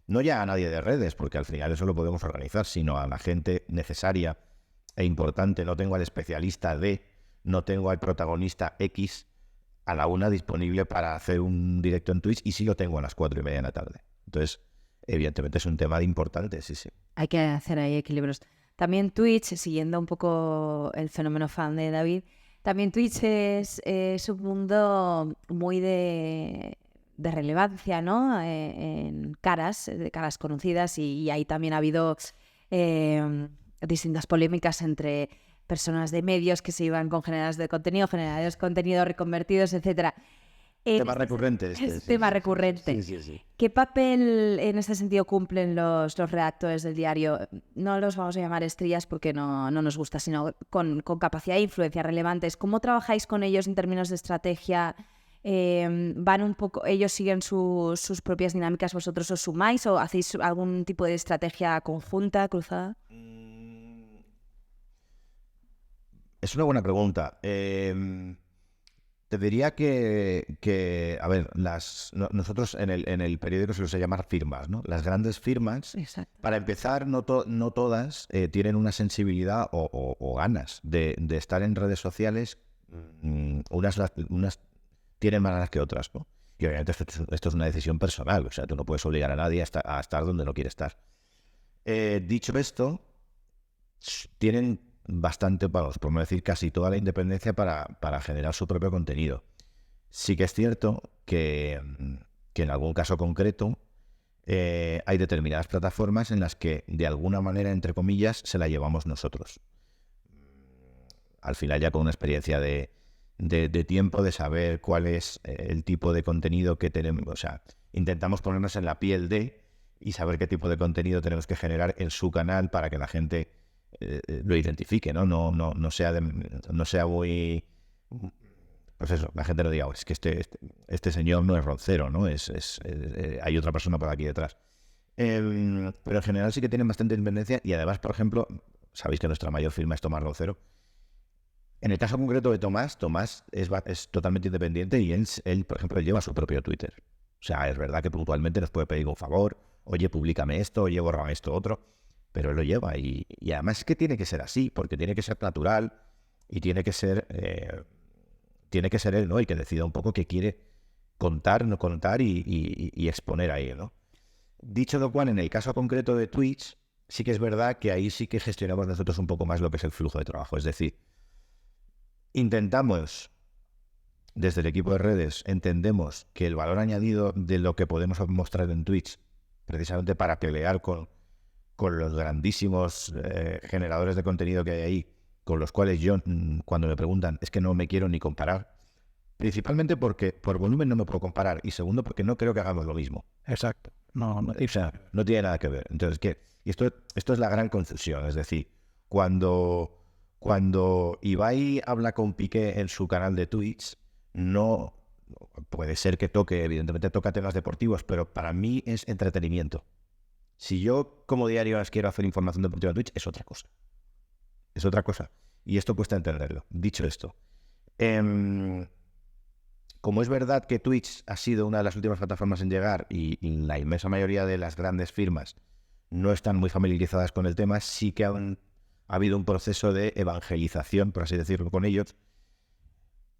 [SPEAKER 1] no ya a nadie de redes, porque al final eso lo podemos organizar, sino a la gente necesaria e importante. No tengo al especialista no tengo al protagonista X a la 1 disponible para hacer un directo en Twitch, y sí lo tengo a las 4:30 de la tarde. Entonces, evidentemente es un tema importante, sí.
[SPEAKER 3] Hay que hacer ahí equilibrios. También Twitch, siguiendo un poco el fenómeno fan de David, también Twitch es un mundo muy de relevancia, ¿no? De caras conocidas, y ahí también ha habido distintas polémicas entre personas de medios que se iban con generadores de contenido reconvertidos, etcétera.
[SPEAKER 1] Tema recurrente.
[SPEAKER 3] Tema recurrente.
[SPEAKER 1] Sí.
[SPEAKER 3] ¿Qué papel en este sentido cumplen los redactores del diario? No los vamos a llamar estrellas porque no nos gusta, sino con capacidad de influencia relevantes. ¿Cómo trabajáis con ellos en términos de estrategia? ¿Van un poco, ellos siguen sus propias dinámicas, vosotros os sumáis o hacéis algún tipo de estrategia conjunta, cruzada?
[SPEAKER 1] Es una buena pregunta. Te diría que a ver, nosotros en el periódico se los suele llamar firmas, ¿no? Las grandes firmas,
[SPEAKER 3] exacto,
[SPEAKER 1] para empezar, no todas tienen una sensibilidad o ganas de estar en redes sociales. Unas tienen más ganas que otras, ¿no? Y obviamente esto es una decisión personal, o sea, tú no puedes obligar a nadie a estar donde no quiere estar. Dicho esto, tienen bastante, por no decir casi toda la independencia para generar su propio contenido. Sí que es cierto que en algún caso concreto hay determinadas plataformas en las que de alguna manera, entre comillas, se la llevamos nosotros. Al final, ya con una experiencia de tiempo, de saber cuál es el tipo de contenido que tenemos, o sea, intentamos ponernos en la piel y saber qué tipo de contenido tenemos que generar en su canal para que la gente lo identifique, ¿no? No sea muy... Pues eso, la gente no diga, es que este señor no es Roncero, ¿no? Hay otra persona por aquí detrás. Pero en general sí que tienen bastante independencia, y además, por ejemplo, sabéis que nuestra mayor firma es Tomás Roncero. En el caso concreto de Tomás es totalmente independiente, y él, por ejemplo, lleva su propio Twitter. O sea, es verdad que puntualmente nos puede pedir un favor, oye, públicame esto, oye, bórrame esto, otro. pero él lo lleva. Y además es que tiene que ser así, porque tiene que ser natural y tiene que ser él, ¿no? El que decida un poco qué quiere contar, no contar y exponer ahí, ¿no? Dicho lo cual, en el caso concreto de Twitch, sí que es verdad que ahí sí que gestionamos nosotros un poco más lo que es el flujo de trabajo. Es decir, intentamos, desde el equipo de redes, entendemos que el valor añadido de lo que podemos mostrar en Twitch, precisamente para pelear con los grandísimos generadores de contenido que hay ahí, con los cuales yo, cuando me preguntan, es que no me quiero ni comparar. Principalmente porque por volumen no me puedo comparar, y segundo porque no creo que hagamos lo mismo.
[SPEAKER 2] Exacto.
[SPEAKER 1] O sea, no tiene nada que ver. Entonces, y esto es la gran confusión. Es decir, cuando Ibai habla con Piqué en su canal de Twitch, no puede ser que evidentemente toca temas deportivos, pero para mí es entretenimiento. Si yo como diario quiero hacer información deportiva en Twitch, es otra cosa. Es otra cosa. Y esto cuesta entenderlo. Dicho esto, como es verdad que Twitch ha sido una de las últimas plataformas en llegar y la inmensa mayoría de las grandes firmas no están muy familiarizadas con el tema, sí que ha habido un proceso de evangelización, por así decirlo, con ellos.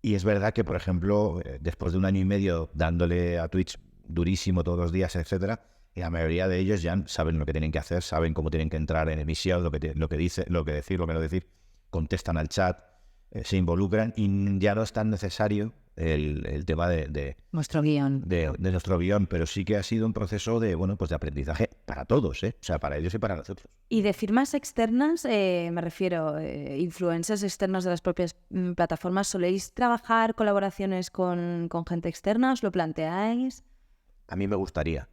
[SPEAKER 1] Y es verdad que, por ejemplo, después de 1 año y medio dándole a Twitch durísimo todos los días, etcétera, la mayoría de ellos ya saben lo que tienen que hacer, saben cómo tienen que entrar en emisión, lo que decir, lo que no decir, contestan al chat, se involucran y ya no es tan necesario el tema de
[SPEAKER 3] nuestro guión.
[SPEAKER 1] De nuestro guión, pero sí que ha sido un proceso de aprendizaje para todos, o sea, para ellos y para nosotros.
[SPEAKER 3] Y de firmas externas, me refiero, influencers externos de las propias plataformas, ¿soléis trabajar colaboraciones con gente externa? ¿Os lo planteáis?
[SPEAKER 1] A mí me gustaría.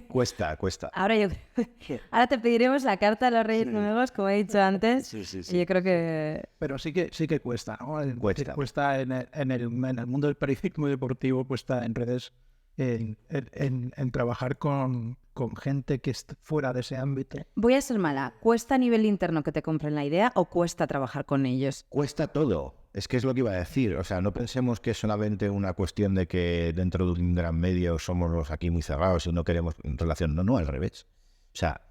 [SPEAKER 1] Cuesta.
[SPEAKER 3] Ahora te pediremos la carta a los Reyes Magos, como he dicho antes. Sí. Y yo creo que...
[SPEAKER 2] Pero sí que cuesta, ¿no?
[SPEAKER 1] Cuesta.
[SPEAKER 2] Cuesta en el mundo del periodismo deportivo, cuesta en redes, en trabajar con gente que está fuera de ese ámbito.
[SPEAKER 3] Voy a ser mala. ¿Cuesta a nivel interno que te compren la idea o cuesta trabajar con ellos?
[SPEAKER 1] Cuesta todo. Es que es lo que iba a decir. O sea, no pensemos que es solamente una cuestión de que dentro de un gran medio somos los aquí muy cerrados y no queremos relación. No, al revés. O sea,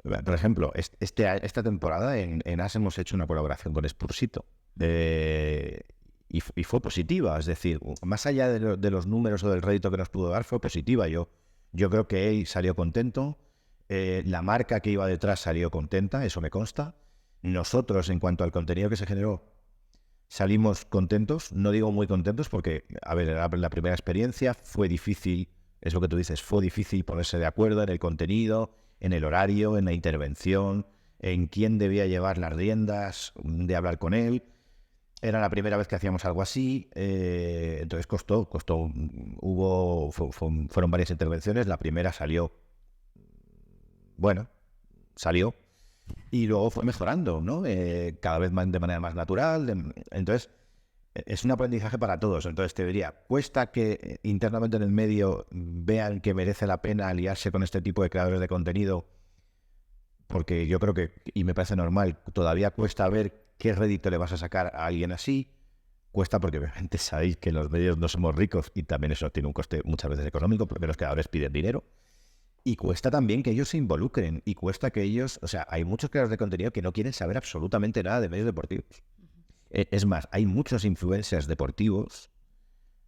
[SPEAKER 1] por ejemplo, esta temporada en AS hemos hecho una colaboración con Spursito. Y fue positiva. Es decir, más allá de los números o del rédito que nos pudo dar, fue positiva. Yo creo que él salió contento. La marca que iba detrás salió contenta, eso me consta. Nosotros, en cuanto al contenido que se generó, salimos contentos, no digo muy contentos porque, a ver, la primera experiencia fue difícil, es lo que tú dices, fue difícil ponerse de acuerdo en el contenido, en el horario, en la intervención, en quién debía llevar las riendas, de hablar con él. Era la primera vez que hacíamos algo así, entonces costó. Fueron varias intervenciones, la primera salió, y luego fue mejorando, ¿no? Cada vez más de manera más natural. Entonces, es un aprendizaje para todos. Entonces, te diría, cuesta que internamente en el medio vean que merece la pena aliarse con este tipo de creadores de contenido, porque yo creo que, y me parece normal, todavía cuesta ver qué rédito le vas a sacar a alguien así. Cuesta porque obviamente sabéis que los medios no somos ricos y también eso tiene un coste muchas veces económico porque los creadores piden dinero. Y cuesta también que ellos se involucren y cuesta que ellos... O sea, hay muchos creadores de contenido que no quieren saber absolutamente nada de medios deportivos. Es más, hay muchos influencers deportivos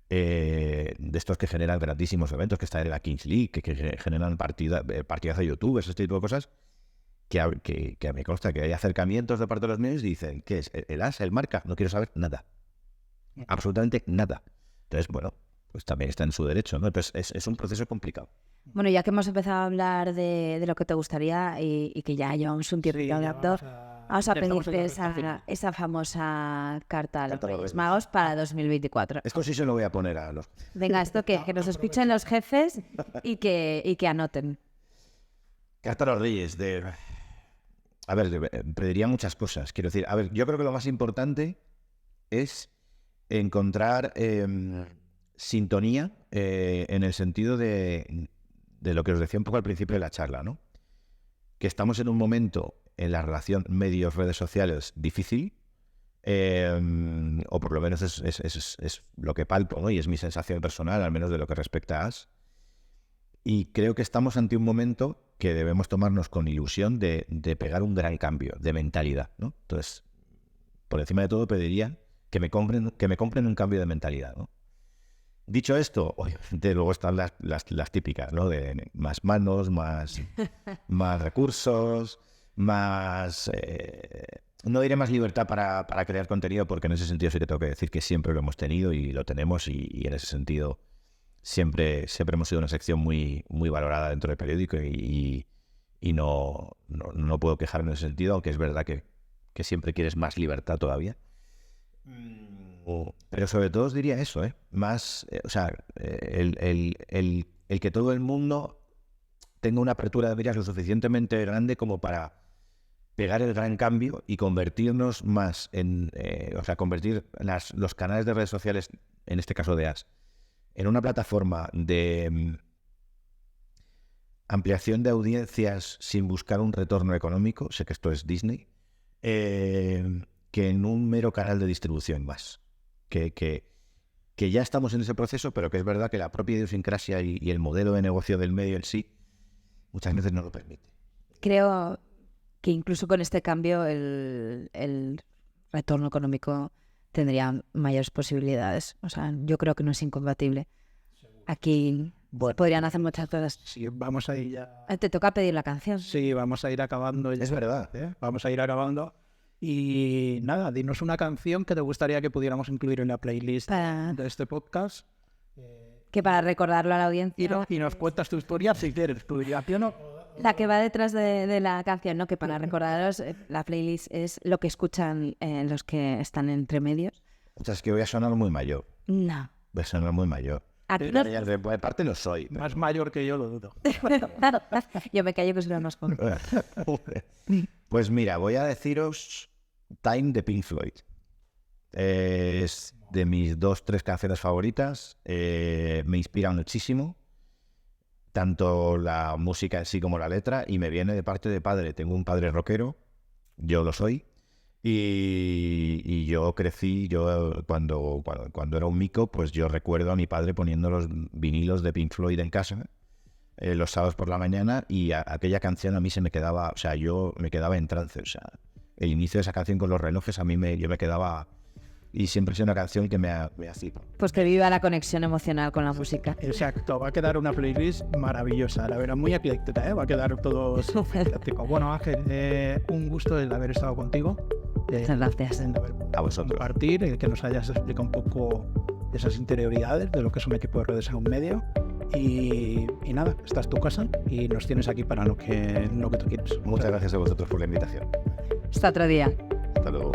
[SPEAKER 1] de estos que generan grandísimos eventos, que están en la Kings League, que generan partidas de YouTube, ese tipo de cosas, que me consta que hay acercamientos de parte de los medios y dicen, ¿qué es? ¿El AS? ¿El marca? No quiero saber nada. Absolutamente nada. Entonces, bueno, pues también está en su derecho, ¿no? Entonces es un proceso complicado.
[SPEAKER 3] Bueno, ya que hemos empezado a hablar de lo que te gustaría y que ya llevamos un tiempo hablando, vamos a pedirte esa famosa carta a los Reyes Magos para 2024.
[SPEAKER 1] Esto sí se lo voy a poner a los...
[SPEAKER 3] Venga, esto que nos escuchen los jefes y que anoten.
[SPEAKER 1] Carta a los Reyes A ver, pediría muchas cosas. Quiero decir, a ver, yo creo que lo más importante es encontrar sintonía en el sentido de lo que os decía un poco al principio de la charla, ¿no? Que estamos en un momento en la relación medios-redes sociales difícil, o por lo menos es lo que palpo, ¿no? Y es mi sensación personal, al menos de lo que respecta a AS. Y creo que estamos ante un momento que debemos tomarnos con ilusión de pegar un gran cambio de mentalidad, ¿no? Entonces, por encima de todo pediría que me compren un cambio de mentalidad, ¿no? Dicho esto, obviamente luego están las típicas, ¿no? De más manos, más recursos, más... no diré más libertad para crear contenido, porque en ese sentido sí que tengo que decir que siempre lo hemos tenido y lo tenemos, y en ese sentido siempre hemos sido una sección muy valorada dentro del periódico, y no puedo quejarme en ese sentido, aunque es verdad que siempre quieres más libertad todavía. Pero sobre todo os diría eso, más, el que todo el mundo tenga una apertura de miras lo suficientemente grande como para pegar el gran cambio y convertirnos más en, convertir los canales de redes sociales, en este caso de As, en una plataforma de ampliación de audiencias sin buscar un retorno económico, sé que esto es Disney, que en un mero canal de distribución más. Que ya estamos en ese proceso, pero que es verdad que la propia idiosincrasia y el modelo de negocio del medio en sí muchas veces no lo permite.
[SPEAKER 3] Creo que incluso con este cambio el retorno económico tendría mayores posibilidades. O sea, yo creo que no es incompatible. Aquí podrían hacer muchas cosas.
[SPEAKER 2] Sí, vamos a ir ya...
[SPEAKER 3] Te toca pedir la canción.
[SPEAKER 2] Sí, vamos a ir acabando.
[SPEAKER 1] Es verdad.
[SPEAKER 2] Vamos a ir acabando. Y nada, dinos una canción que te gustaría que pudiéramos incluir en la playlist de este podcast.
[SPEAKER 3] Que para recordarlo a la audiencia.
[SPEAKER 2] Y nos cuentas tu historia si quieres. Tu canción o...
[SPEAKER 3] La que va detrás de la canción, ¿no? Que para recordaros, la playlist es lo que escuchan los que están entre medios.
[SPEAKER 1] O sea, es que voy a sonar muy mayor.
[SPEAKER 3] No.
[SPEAKER 1] Voy a sonar muy mayor. De parte lo soy. Pero...
[SPEAKER 2] Más mayor que yo, lo dudo.
[SPEAKER 3] Yo me callo que soy más joven.
[SPEAKER 1] Pues mira, voy a deciros Time de Pink Floyd. Es de mis 2-3 canciones favoritas. Me inspira muchísimo, tanto la música en sí como la letra, y me viene de parte de padre. Tengo un padre rockero, yo lo soy, y yo crecí, cuando era un mico, pues yo recuerdo a mi padre poniendo los vinilos de Pink Floyd en casa los sábados por la mañana, y aquella canción a mí se me quedaba, o sea, yo me quedaba en trance, o sea, el inicio de esa canción con los relojes yo me quedaba, y siempre ha sido una canción que me ha sido.
[SPEAKER 3] Pues que viva la conexión emocional con la música.
[SPEAKER 2] Exacto, va a quedar una playlist maravillosa, la verdad, muy ecléctica, va a quedar todo ecléctico. Bueno, Ángel, un gusto el haber estado contigo.
[SPEAKER 3] Muchas gracias.
[SPEAKER 1] A vosotros.
[SPEAKER 2] Compartir, que nos hayas explicado un poco esas interioridades de lo que es un equipo de redes a un medio. Y nada, esta es tu casa y nos tienes aquí para lo que tú quieres.
[SPEAKER 1] Muchas gracias a vosotros por la invitación.
[SPEAKER 3] Hasta otro día.
[SPEAKER 1] Hasta luego.